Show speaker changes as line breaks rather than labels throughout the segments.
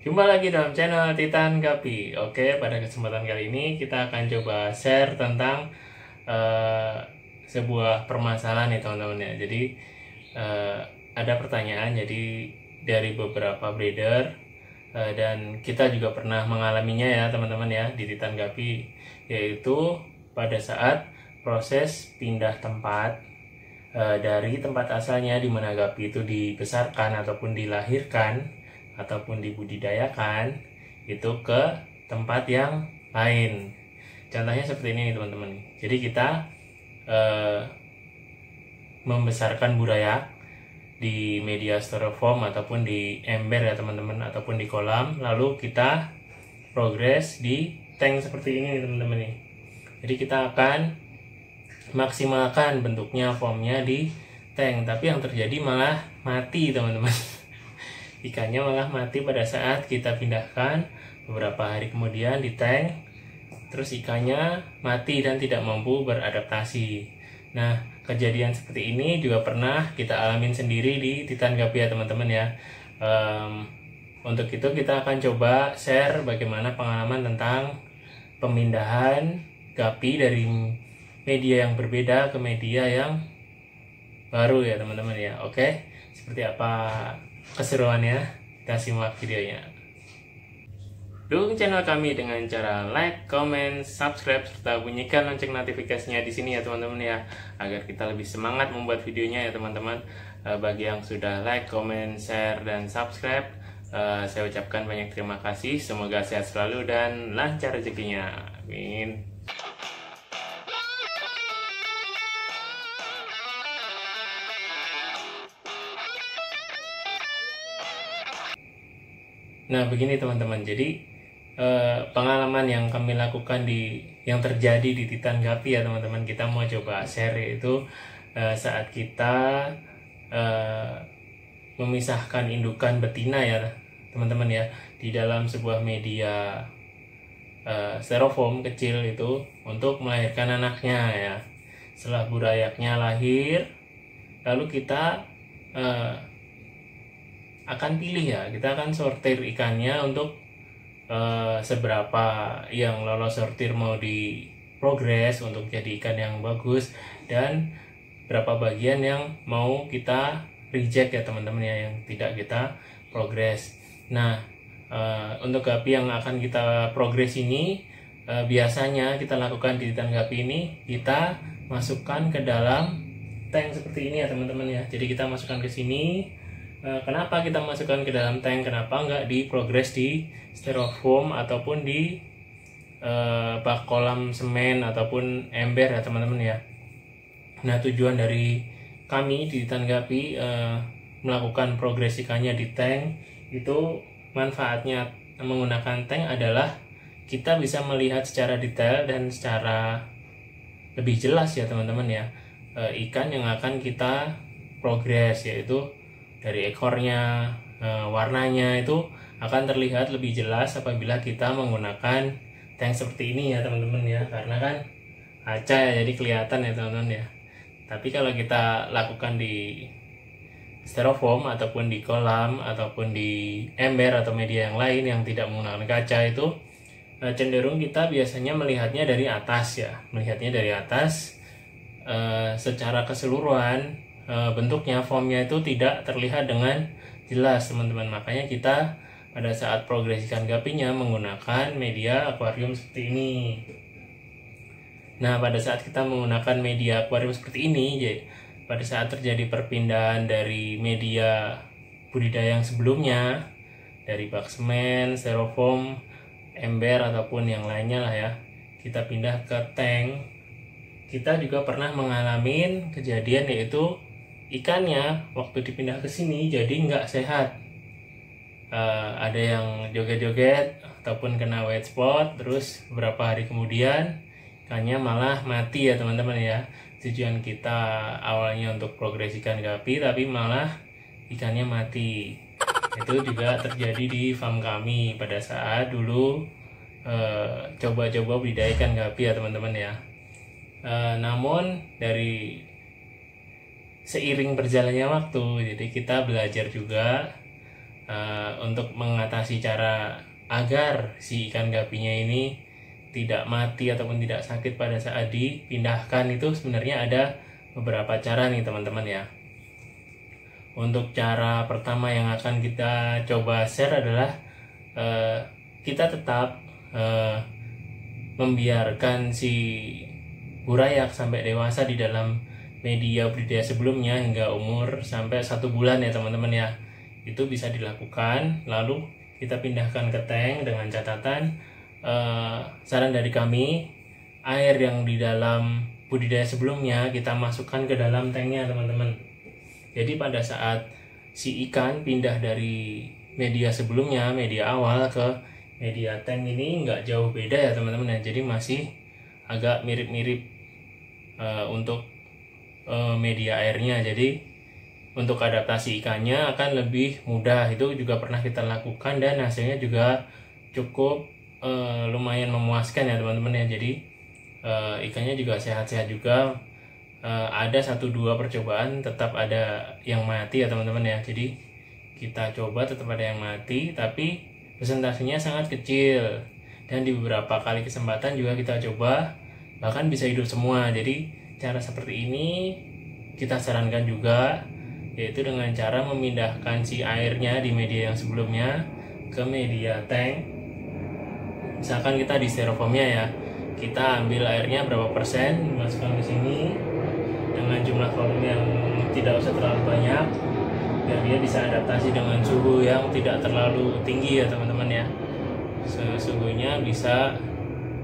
Jumpa lagi dalam channel Titan Gapi. Oke, pada kesempatan kali ini kita akan coba share tentang eh, sebuah permasalahan nih teman-teman ya. Jadi eh, ada pertanyaan jadi dari beberapa breeder dan kita juga pernah mengalaminya ya teman-teman ya di Titan Gapi, yaitu pada saat proses pindah tempat dari tempat asalnya di mana gapi itu dibesarkan ataupun dilahirkan ataupun dibudidayakan itu ke tempat yang lain. Contohnya seperti ini teman-teman. Jadi kita eh, membesarkan burayak di media styrofoam ataupun di ember ya teman-teman, ataupun di kolam, lalu kita progres di tank seperti ini teman-teman nih. Jadi kita akan maksimalkan bentuknya formnya di tank, tapi yang terjadi malah mati teman-teman. Ikannya malah mati pada saat kita pindahkan beberapa hari kemudian di tank. Terus ikannya mati dan tidak mampu beradaptasi. Nah, kejadian seperti ini juga pernah kita alamin sendiri di Titan Gapi ya teman-teman ya. Untuk itu kita akan coba share bagaimana pengalaman tentang pemindahan gapi dari media yang berbeda ke media yang baru ya teman-teman ya. Oke, seperti apa keseruannya? Kita simak videonya. Dukung channel kami dengan cara like, comment, subscribe, serta bunyikan lonceng notifikasinya di sini ya teman-teman ya, agar kita lebih semangat membuat videonya ya teman-teman. Bagi yang sudah like, comment, share, dan subscribe, saya ucapkan banyak terima kasih. Semoga sehat selalu dan lancar rezekinya. Amin. Nah begini teman-teman, jadi pengalaman yang kami lakukan yang terjadi di Titan Gapi ya teman-teman, kita mau coba share, yaitu saat kita memisahkan indukan betina ya teman-teman ya, di dalam sebuah media styrofoam kecil itu untuk melahirkan anaknya ya. Setelah burayaknya lahir, lalu kita akan pilih ya, kita akan sortir ikannya untuk seberapa yang lolos sortir mau di progres untuk jadi ikan yang bagus, dan berapa bagian yang mau kita reject ya teman-teman ya, yang tidak kita progres. Nah untuk gapi yang akan kita progres ini, biasanya kita lakukan di Titan Gapi ini, kita masukkan ke dalam tank seperti ini ya teman-teman ya. Jadi kita masukkan ke sini. Kenapa kita masukkan ke dalam tank? Kenapa nggak di progres di styrofoam ataupun di bak kolam semen ataupun ember ya teman-teman ya. Nah tujuan dari kami di Titan Gapi melakukan progres ikannya di tank itu, manfaatnya menggunakan tank adalah kita bisa melihat secara detail dan secara lebih jelas ya teman-teman ya, ikan yang akan kita progres, yaitu dari ekornya, warnanya itu akan terlihat lebih jelas apabila kita menggunakan tank seperti ini ya teman-teman ya, karena kan kaca ya, jadi kelihatan ya teman-teman ya. Tapi kalau kita lakukan di styrofoam ataupun di kolam ataupun di ember atau media yang lain yang tidak menggunakan kaca, itu cenderung kita biasanya melihatnya dari atas ya, melihatnya dari atas secara keseluruhan. Bentuknya, formnya itu tidak terlihat dengan jelas teman-teman. Makanya kita pada saat progresikan gapinya menggunakan media akuarium seperti ini. Nah pada saat kita menggunakan media akuarium seperti ini, pada saat terjadi perpindahan dari media budidaya yang sebelumnya, dari bak semen, styrofoam, ember ataupun yang lainnya lah ya, kita pindah ke tank, kita juga pernah mengalami kejadian, yaitu ikannya waktu dipindah ke sini jadi nggak sehat. Ada yang joget-joget ataupun kena white spot, terus beberapa hari kemudian ikannya malah mati ya teman-teman ya. Tujuan kita awalnya untuk progresikan gapi, tapi malah ikannya mati. Itu juga terjadi di farm kami pada saat dulu coba-coba budidayakan gapi ya teman-teman ya. Namun dari seiring berjalannya waktu, jadi kita belajar juga untuk mengatasi cara agar si ikan gapinya ini tidak mati ataupun tidak sakit pada saat dipindahkan, itu sebenarnya ada beberapa cara nih teman-teman ya. Untuk cara pertama yang akan kita coba share adalah kita tetap membiarkan si burayak sampai dewasa di dalam media budidaya sebelumnya hingga umur sampai 1 bulan ya teman-teman ya. Itu bisa dilakukan, lalu kita pindahkan ke tank dengan catatan saran dari kami, air yang di dalam budidaya sebelumnya kita masukkan ke dalam tanknya teman-teman. Jadi pada saat si ikan pindah dari media sebelumnya, media awal ke media tank ini nggak jauh beda ya teman-teman ya. Jadi masih agak mirip-mirip untuk media airnya. Jadi untuk adaptasi ikannya akan lebih mudah. Itu juga pernah kita lakukan dan hasilnya juga cukup lumayan memuaskan ya teman-teman ya. Jadi ikannya juga sehat-sehat juga. Ada 1-2 percobaan tetap ada yang mati ya teman-teman ya. Jadi kita coba tetap ada yang mati, tapi persentasenya sangat kecil. Dan di beberapa kali kesempatan juga kita coba bahkan bisa hidup semua. Jadi cara seperti ini kita sarankan juga, yaitu dengan cara memindahkan si airnya di media yang sebelumnya ke media tank. Misalkan kita di styrofoamnya ya, kita ambil airnya berapa persen, masukkan ke sini dengan jumlah volume yang tidak usah terlalu banyak, biar dia bisa adaptasi dengan suhu yang tidak terlalu tinggi ya teman-teman ya. Suhunya bisa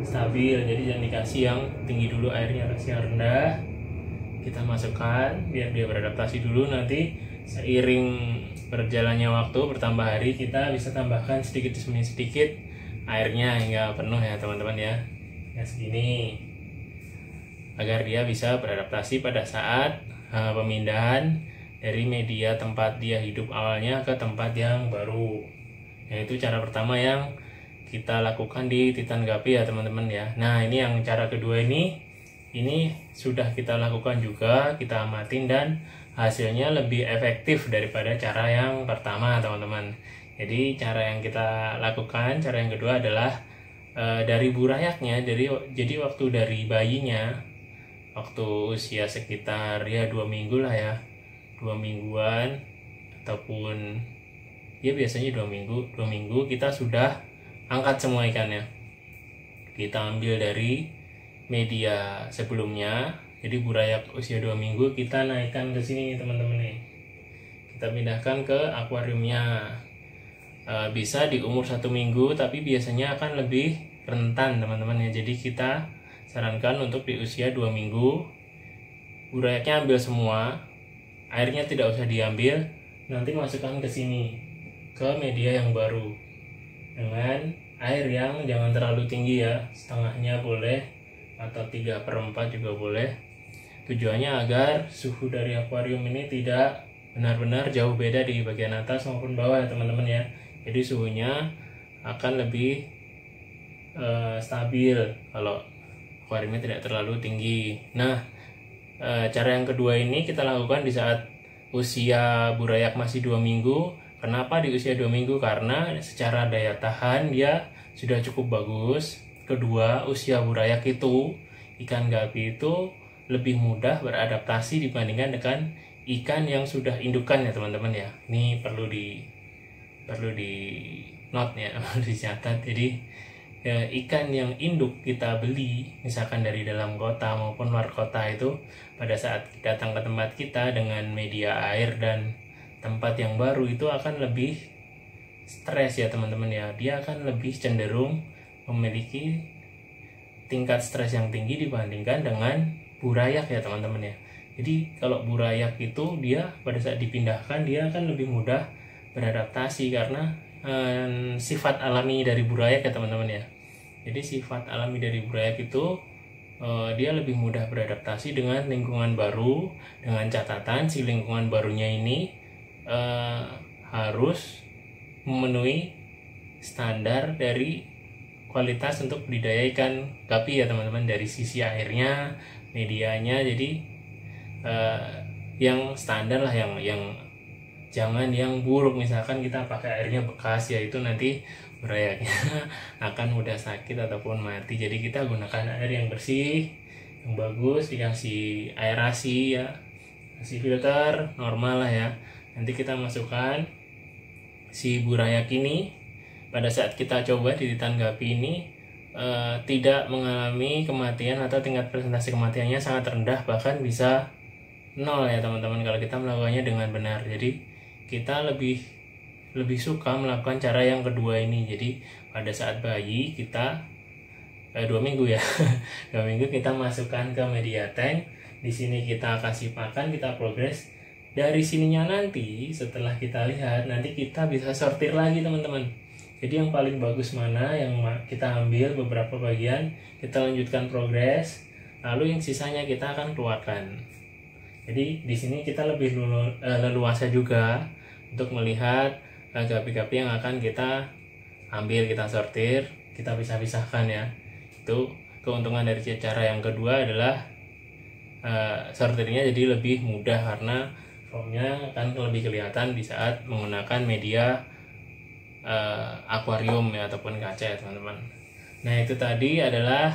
stabil, jadi jangan dikasih yang tinggi dulu airnya, kasih yang rendah. Kita masukkan biar dia beradaptasi dulu. Nanti seiring berjalannya waktu, bertambah hari, kita bisa tambahkan sedikit demi sedikit airnya hingga penuh ya teman-teman ya. Ya segini, agar dia bisa beradaptasi pada saat pemindahan dari media tempat dia hidup awalnya ke tempat yang baru. Yaitu cara pertama yang kita lakukan di Titan Gapi ya teman-teman ya. Nah ini yang cara kedua ini sudah kita lakukan juga, kita amatin dan hasilnya lebih efektif daripada cara yang pertama teman-teman. Jadi cara yang kita lakukan, cara yang kedua adalah dari burayaknya. Jadi waktu dari bayinya, waktu usia sekitar ya 2 minggu lah ya, 2 mingguan ataupun ya biasanya 2 minggu kita sudah angkat semua ikannya. Kita ambil dari media sebelumnya, jadi burayak usia 2 minggu kita naikkan ke sini teman-teman nih. Kita pindahkan ke akuariumnya. Bisa di umur 1 minggu, tapi biasanya akan lebih rentan teman-teman ya. Jadi kita sarankan untuk di usia 2 minggu, burayaknya ambil semua, airnya tidak usah diambil, nanti masukkan ke sini, ke media yang baru dengan air yang jangan terlalu tinggi ya, setengahnya boleh atau 3/4 juga boleh. Tujuannya agar suhu dari akuarium ini tidak benar-benar jauh beda di bagian atas maupun bawah ya teman-teman ya. Jadi suhunya akan lebih stabil kalau akuariumnya tidak terlalu tinggi. Nah cara yang kedua ini kita lakukan di saat usia burayak masih 2 minggu. Kenapa di usia 2 minggu? Karena secara daya tahan dia sudah cukup bagus. Kedua, usia burayak itu, ikan gapi itu lebih mudah beradaptasi dibandingkan dengan ikan yang sudah indukan ya teman-teman ya. Ini perlu di note ya, perlu dicatat. Jadi ikan yang induk kita beli misalkan dari dalam kota maupun luar kota, itu pada saat datang ke tempat kita dengan media air dan tempat yang baru, itu akan lebih stres ya teman-teman ya. Dia akan lebih cenderung memiliki tingkat stres yang tinggi dibandingkan dengan burayak ya teman-teman ya. Jadi kalau burayak itu dia pada saat dipindahkan dia akan lebih mudah beradaptasi karena sifat alami dari burayak ya teman-teman ya. Jadi sifat alami dari burayak itu dia lebih mudah beradaptasi dengan lingkungan baru, dengan catatan si lingkungan barunya ini harus memenuhi standar dari kualitas untuk budidaya ikan gapi ya teman-teman, dari sisi airnya, medianya. Jadi yang standar lah, yang jangan yang buruk. Misalkan kita pakai airnya bekas, yaitu nanti berayaknya akan mudah sakit ataupun mati. Jadi kita gunakan air yang bersih, yang bagus, dikasih aerasi ya, kasih filter normal lah ya. Nanti kita masukkan si burayak ini. Pada saat kita coba di Tanggapi ini tidak mengalami kematian atau tingkat presentasi kematiannya sangat rendah, bahkan bisa 0 ya teman-teman kalau kita melakukannya dengan benar. Jadi kita lebih suka melakukan cara yang kedua ini. Jadi pada saat bayi kita 2 minggu ya 2 minggu kita masukkan ke media tank. Di sini kita kasih pakan, kita progres. Dari sininya nanti setelah kita lihat, nanti kita bisa sortir lagi teman-teman. Jadi yang paling bagus mana yang kita ambil beberapa bagian, kita lanjutkan progres, lalu yang sisanya kita akan keluarkan. Jadi di sini kita lebih leluasa juga untuk melihat gapi-gapi yang akan kita ambil, kita sortir, kita pisah-pisahkan ya. Itu keuntungan dari cara yang kedua adalah sortirnya jadi lebih mudah karena foamnya akan lebih kelihatan di saat menggunakan media akuarium ya ataupun kaca ya teman-teman. Nah itu tadi adalah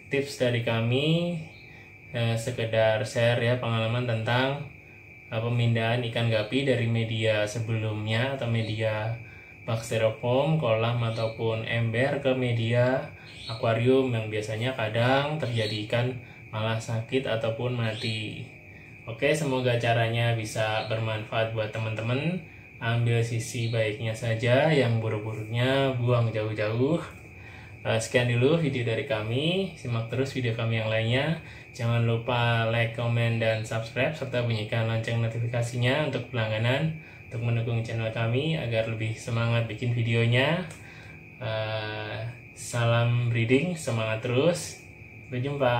tips dari kami, sekedar share ya pengalaman tentang pemindahan ikan gapi dari media sebelumnya atau media bak styrofoam, kolam ataupun ember ke media akuarium yang biasanya kadang terjadi ikan malah sakit ataupun mati. Oke, semoga caranya bisa bermanfaat buat teman-teman. Ambil sisi baiknya saja, yang buruk-buruknya buang jauh-jauh. Sekian dulu video dari kami. Simak terus video kami yang lainnya. Jangan lupa like, comment, dan subscribe serta bunyikan lonceng notifikasinya untuk berlangganan, untuk mendukung channel kami agar lebih semangat bikin videonya. Salam breeding, semangat terus. Sampai jumpa.